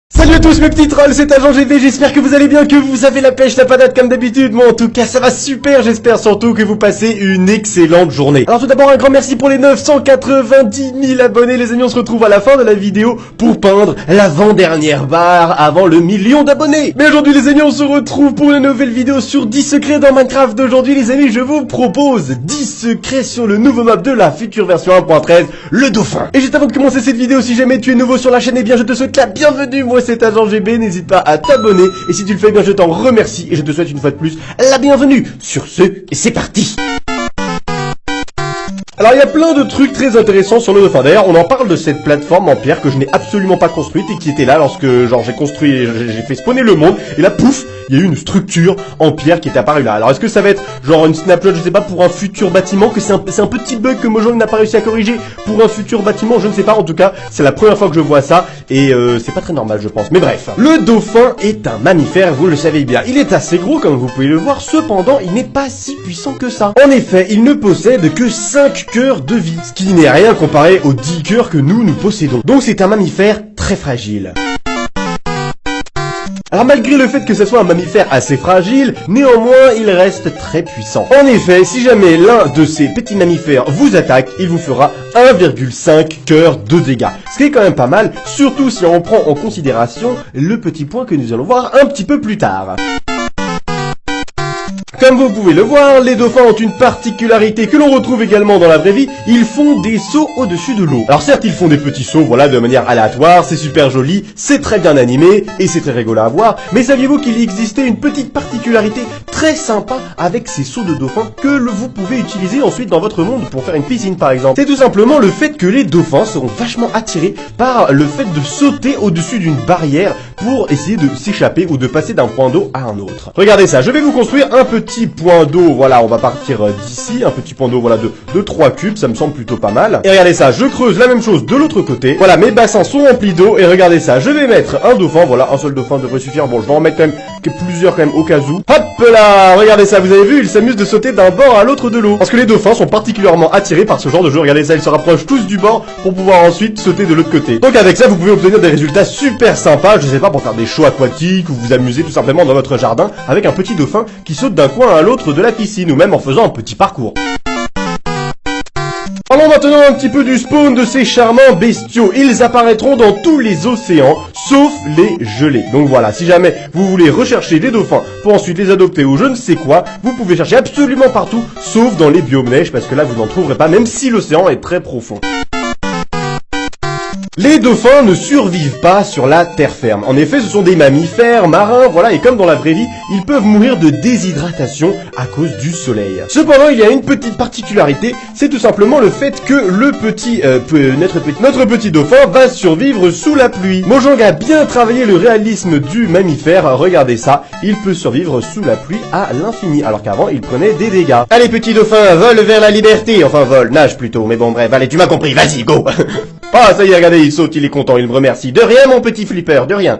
Salut à tous mes petits trolls, c'est Agent GB, j'espère que vous allez bien, que vous avez la pêche, la patate comme d'habitude. Moi en tout cas ça va super, j'espère surtout que vous passez une excellente journée. Alors tout d'abord un grand merci pour les 990 000 abonnés les amis, on se retrouve à la fin de la vidéo pour peindre l'avant-dernière barre avant le 1 million d'abonnés. Mais aujourd'hui les amis on se retrouve pour une nouvelle vidéo sur 10 secrets dans Minecraft. D'aujourd'hui les amis je vous propose 10 secrets sur le nouveau map de la future version 1.13, le dauphin. Et juste avant de commencer cette vidéo, si jamais tu es nouveau sur la chaîne, eh bien je te souhaite la bienvenue. Moi c'est Agent GB, n'hésite pas à t'abonner et si tu le fais bien je t'en remercie et je te souhaite une fois de plus la bienvenue. Sur ce, c'est parti. Alors il y a plein de trucs très intéressants sur le dauphin. D'ailleurs on en parle de cette plateforme en pierre que je n'ai absolument pas construite et qui était là lorsque genre j'ai fait spawner le monde et là pouf, il y a eu une structure en pierre qui est apparue là. Alors est-ce que ça va être genre une snapshot, je sais pas, pour un futur bâtiment, que c'est un petit bug que Mojang n'a pas réussi à corriger pour un futur bâtiment, je ne sais pas. En tout cas c'est la première fois que je vois ça et c'est pas très normal je pense. Mais bref, le dauphin est un mammifère, vous le savez bien. Il est assez gros comme vous pouvez le voir, cependant il n'est pas si puissant que ça. En effet il ne possède que 5 cœurs de vie, ce qui n'est rien comparé aux 10 cœurs que nous possédons. Donc c'est un mammifère très fragile. Alors malgré le fait que ce soit un mammifère assez fragile, néanmoins il reste très puissant. En effet, si jamais l'un de ces petits mammifères vous attaque, il vous fera 1,5 cœur de dégâts. Ce qui est quand même pas mal, surtout si on prend en considération le petit point que nous allons voir un petit peu plus tard. Comme vous pouvez le voir, les dauphins ont une particularité que l'on retrouve également dans la vraie vie, ils font des sauts au-dessus de l'eau. Alors certes, ils font des petits sauts, voilà, de manière aléatoire, c'est super joli, c'est très bien animé, et c'est très rigolo à voir, mais saviez-vous qu'il existait une petite particularité très sympa avec ces sauts de dauphins que vous pouvez utiliser ensuite dans votre monde pour faire une piscine par exemple? C'est tout simplement le fait que les dauphins seront vachement attirés par le fait de sauter au-dessus d'une barrière pour essayer de s'échapper ou de passer d'un point d'eau à un autre. Regardez ça, je vais vous construire un petit point d'eau, voilà, on va partir d'ici, un petit point d'eau, voilà, de 3 cubes, ça me semble plutôt pas mal. Et regardez ça, je creuse la même chose de l'autre côté, voilà, mes bassins sont remplis d'eau, et regardez ça, je vais mettre un dauphin, voilà, un seul dauphin devrait suffire, bon, je vais en mettre quand même plusieurs quand même au cas où. Hop là, regardez ça, vous avez vu, ils s'amusent de sauter d'un bord à l'autre de l'eau. Parce que les dauphins sont particulièrement attirés par ce genre de jeu, regardez ça, ils se rapprochent tous du bord pour pouvoir ensuite sauter de l'autre côté. Donc avec ça, vous pouvez obtenir des résultats super sympas, je sais pas, pour faire des shows aquatiques, ou vous amuser tout simplement dans votre jardin avec un petit dauphin qui saute d'un coin à l'autre de la piscine, ou même en faisant un petit parcours. Parlons maintenant un petit peu du spawn de ces charmants bestiaux. Ils apparaîtront dans tous les océans, sauf les gelés. Donc voilà, si jamais vous voulez rechercher des dauphins pour ensuite les adopter ou je ne sais quoi, vous pouvez chercher absolument partout, sauf dans les biomes neige, parce que là vous n'en trouverez pas, même si l'océan est très profond. Les dauphins ne survivent pas sur la terre ferme. En effet, ce sont des mammifères marins, voilà, et comme dans la vraie vie, ils peuvent mourir de déshydratation à cause du soleil. Cependant, il y a une petite particularité, c'est tout simplement le fait que notre petit dauphin va survivre sous la pluie. Mojang a bien travaillé le réalisme du mammifère, regardez ça, il peut survivre sous la pluie à l'infini, alors qu'avant, il prenait des dégâts. Allez, petit dauphin, vole vers la liberté, enfin vole, nage plutôt, mais bon bref, allez, tu m'as compris, vas-y, go. Ah, ça y est, regardez, il saute, il est content, il me remercie. De rien, mon petit flipper, de rien.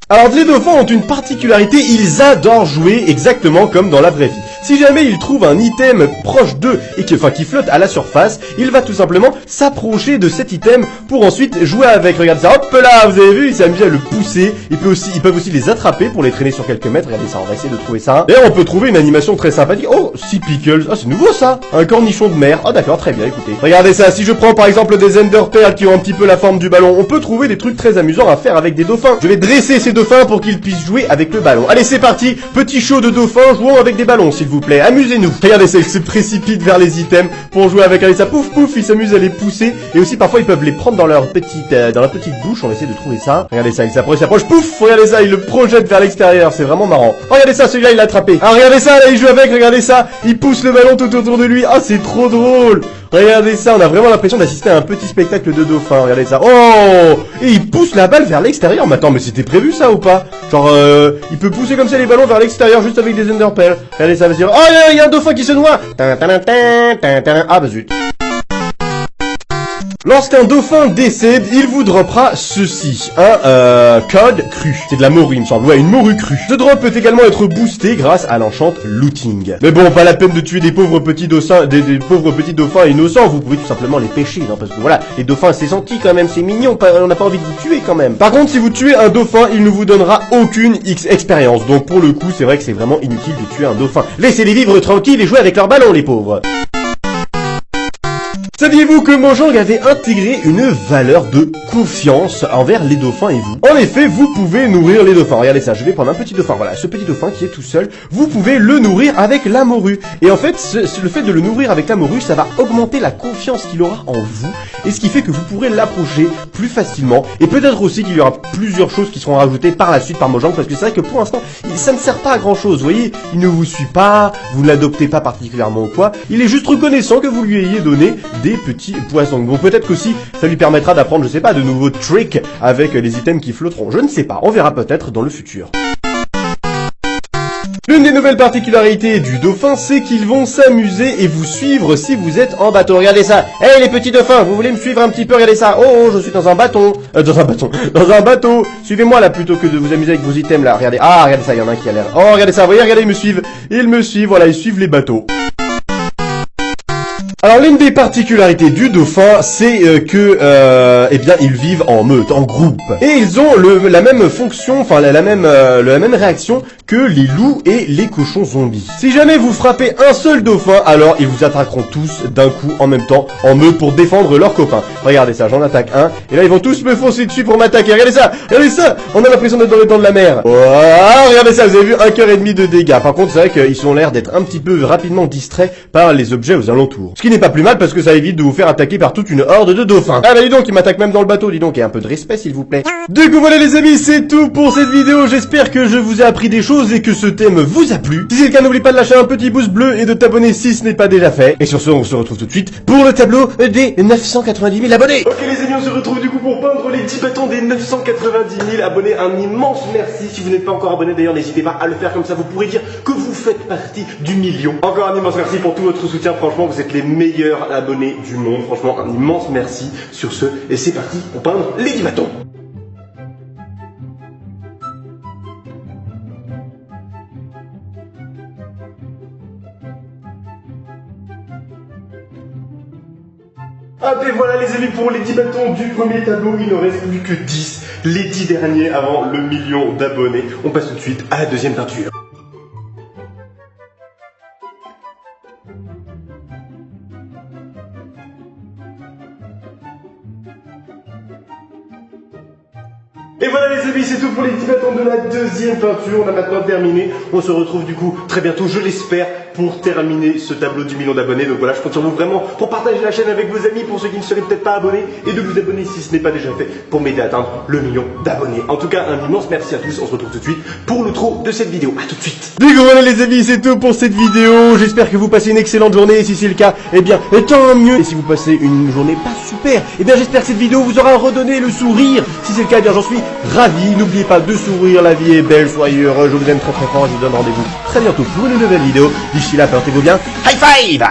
Alors, les dauphins ont une particularité, ils adorent jouer exactement comme dans la vraie vie. Si jamais il trouve un item proche d'eux et qui flotte à la surface, il va tout simplement s'approcher de cet item pour ensuite jouer avec. Regardez ça, hop là, vous avez vu, il s'amuse à le pousser. Ils peuvent aussi les attraper pour les traîner sur quelques mètres. Regardez ça, on va essayer de trouver ça. D'ailleurs, on peut trouver une animation très sympathique. Oh, Sea Pickles, ah c'est nouveau ça. Un cornichon de mer. Ah d'accord, très bien, écoutez. Regardez ça, si je prends par exemple des Ender Pearls qui ont un petit peu la forme du ballon, on peut trouver des trucs très amusants à faire avec des dauphins. Je vais dresser ces dauphins pour qu'ils puissent jouer avec le ballon. Allez, c'est parti, petit show de dauphins, jouons avec des ballons s'il vous plaît, amusez-nous. Regardez ça, ils se précipitent vers les items pour jouer avec. Regardez ça, pouf pouf, ils s'amusent à les pousser et aussi parfois ils peuvent les prendre dans leur petite bouche. On va essayer de trouver ça. Regardez ça, il s'approche, pouf, regardez ça, il le projette vers l'extérieur, c'est vraiment marrant. Regardez ça, celui-là il l'a attrapé. Ah regardez ça, là il joue avec, regardez ça, il pousse le ballon tout autour de lui. Ah c'est trop drôle. Regardez ça, on a vraiment l'impression d'assister à un petit spectacle de dauphins. Regardez ça. Oh, et il pousse la balle vers l'extérieur. Mais attends, mais c'était prévu ça ou pas? Genre, il peut pousser comme ça les ballons vers l'extérieur juste avec des Ender Pearls. Regardez ça, vas-y. Oh, il y a un dauphin qui se noie. Ah bah zut. Lorsqu'un dauphin décède, il vous droppera ceci, un code cru. C'est de la morue, il me semble. Ouais, une morue crue. Ce drop peut également être boosté grâce à l'enchant looting. Mais bon, pas la peine de tuer des pauvres petits dauphins, des pauvres petits dauphins innocents. Vous pouvez tout simplement les pêcher, hein, parce que voilà, les dauphins c'est gentil quand même, c'est mignon. On n'a pas envie de vous tuer quand même. Par contre, si vous tuez un dauphin, il ne vous donnera aucune expérience. Donc pour le coup, c'est vrai que c'est vraiment inutile de tuer un dauphin. Laissez-les vivre tranquilles et jouer avec leur ballon, les pauvres. Saviez-vous que Mojang avait intégré une valeur de confiance envers les dauphins et vous? En effet, vous pouvez nourrir les dauphins. Regardez ça, je vais prendre un petit dauphin. Voilà, ce petit dauphin qui est tout seul, vous pouvez le nourrir avec la morue. Et en fait, le fait de le nourrir avec la morue, ça va augmenter la confiance qu'il aura en vous. Et ce qui fait que vous pourrez l'approcher plus facilement. Et peut-être aussi qu'il y aura plusieurs choses qui seront rajoutées par la suite par Mojang. Parce que c'est vrai que pour l'instant, ça ne sert pas à grand chose. Vous voyez, il ne vous suit pas, vous ne l'adoptez pas particulièrement ou quoi. Il est juste reconnaissant que vous lui ayez donné des petits poissons. Donc peut-être qu'aussi ça lui permettra d'apprendre, je sais pas, de nouveaux tricks avec les items qui flotteront. Je ne sais pas, on verra peut-être dans le futur. L'une des nouvelles particularités du dauphin, c'est qu'ils vont s'amuser et vous suivre si vous êtes en bateau. Regardez ça. Hey les petits dauphins, vous voulez me suivre un petit peu? Regardez ça. Oh, je suis dans un bâton. Dans un bateau. Suivez-moi là plutôt que de vous amuser avec vos items là. Regardez. Ah, regardez ça, il y en a un qui a l'air. Oh, regardez ça. Vous voyez, regardez, ils me suivent. Ils me suivent, voilà, ils suivent les bateaux. Alors l'une des particularités du dauphin, c'est eh bien ils vivent en meute, en groupe, et ils ont la même fonction, enfin la même réaction que les loups et les cochons zombies. Si jamais vous frappez un seul dauphin, alors ils vous attaqueront tous d'un coup en même temps en meute pour défendre leurs copains. Regardez ça, j'en attaque un, et là ils vont tous me foncer dessus pour m'attaquer. Regardez ça, on a l'impression d'être dans les dents de la mer. Voilà, regardez ça, vous avez vu, 1 cœur et demi de dégâts. Par contre c'est vrai qu'ils ont l'air d'être un petit peu rapidement distraits par les objets aux alentours. Ce qui n'est pas plus mal parce que ça évite de vous faire attaquer par toute une horde de dauphins. Ah bah dis donc, il m'attaque même dans le bateau, dis donc, et un peu de respect s'il vous plaît. Du coup voilà les amis, c'est tout pour cette vidéo, j'espère que je vous ai appris des choses et que ce thème vous a plu. Si c'est le cas, n'oublie pas de lâcher un petit pouce bleu et de t'abonner si ce n'est pas déjà fait. Et sur ce, on se retrouve tout de suite pour le tableau des 990 000 abonnés. Ok les amis, on se retrouve du coup pour peindre les 10 bâtons des 990 000 abonnés. Un immense merci, si vous n'êtes pas encore abonné d'ailleurs, n'hésitez pas à le faire, comme ça vous pourrez dire que vous faites partie du million. Encore un immense merci pour tout votre soutien, franchement vous êtes les meilleurs abonnés du monde, franchement un immense merci sur ce, et c'est parti pour peindre les 10 bâtons. Hop et voilà les amis pour les 10 bâtons du premier tableau, il ne reste plus que 10, les 10 derniers avant le million d'abonnés. On passe tout de suite à la deuxième peinture. Et voilà les amis, c'est tout pour les 10 bâtons de la deuxième peinture. On a maintenant terminé. On se retrouve du coup très bientôt, je l'espère, pour terminer ce tableau du million d'abonnés. Donc voilà, je compte sur vous vraiment pour partager la chaîne avec vos amis, pour ceux qui ne seraient peut-être pas abonnés, et de vous abonner si ce n'est pas déjà fait pour m'aider à atteindre le million d'abonnés. En tout cas, un immense merci à tous. On se retrouve tout de suite pour l'outro de cette vidéo. A tout de suite. Du coup voilà les amis, c'est tout pour cette vidéo. J'espère que vous passez une excellente journée. Et si c'est le cas, eh bien tant mieux. Et si vous passez une journée pas super, eh bien j'espère que cette vidéo vous aura redonné le sourire. Si c'est le cas, eh bien j'en suis ravi. N'oubliez pas de sourire, la vie est belle, soyez heureux, je vous aime très très fort, je vous donne rendez-vous très bientôt pour une nouvelle vidéo. D'ici là, portez-vous bien, high five.